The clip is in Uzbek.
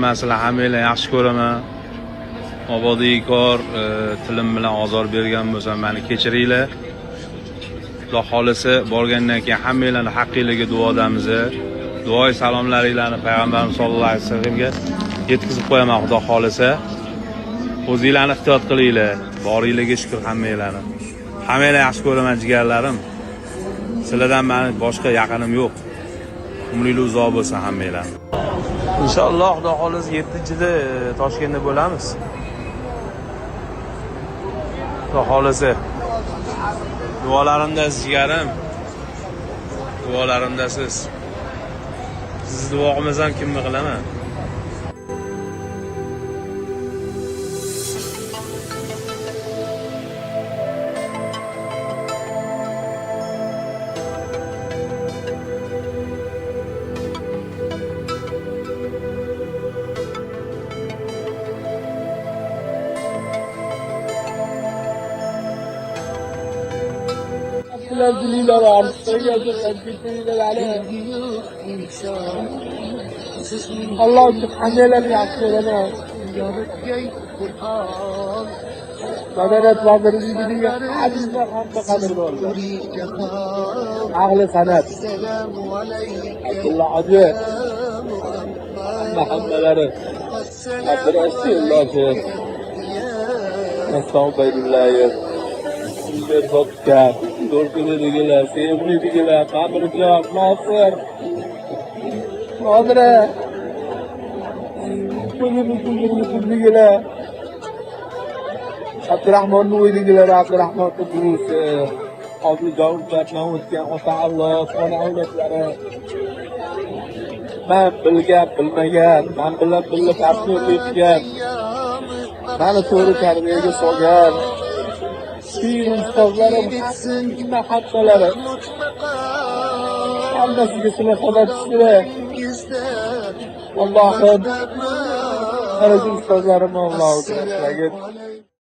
man sizlar hammanglarni yaxshi ko'raman. Mabodiy kor tilim bilan ozor bergan bo'lsam meni kechiringlar. Xudo xolisa borgandan keyin hammanglarni haqqingizga duodamiz. Duoy salomlaringlarni payg'ambarimiz sollallohu alayhi vasallamga yetkazib qo'yaman xudo xolisa. O'zinglarni ehtiyot qilinglar. Boringlarga shukr hammanglarni. Hammanglarni yaxshi ko'raman jigarlarim. Sizlardan meni boshqa yaqinim yo'q. Umringiz uzoq bo'lsin hammanglar. Inshaalloh xudo xolisa 7-da Toshkentda bo'lamiz. Xudo xolisa. Duolarimda jigarim. Duolarimda siz. Siz duo qilmasam kimni qilaman? Allah için anneler yaptırana. Madanet vardır gibi hadisler hamda kadir oldu. Ağlı sanat. Abdullah Acı. Muhammedleri. Abdurrahman'ı. Estağfirullah. Bir vodka, dorkuluğuyla, sevgiliyle, kabrıca, Nasır, Nadire, kulluyla, Abdurrahman'ın uyuyla, Abdurrahman Kudüs, Abdü Cavuzlar, Nahutken, Ota Allah, ona avletleri. Ben bilmegen, ben bilip aslını etken, beni doğru terbiyeye soğan, Şiir ustazlarım, hakkında hattaları. Allah'ın sizine kadar size. Allah'ın aracı ustazlarım Allah'ın.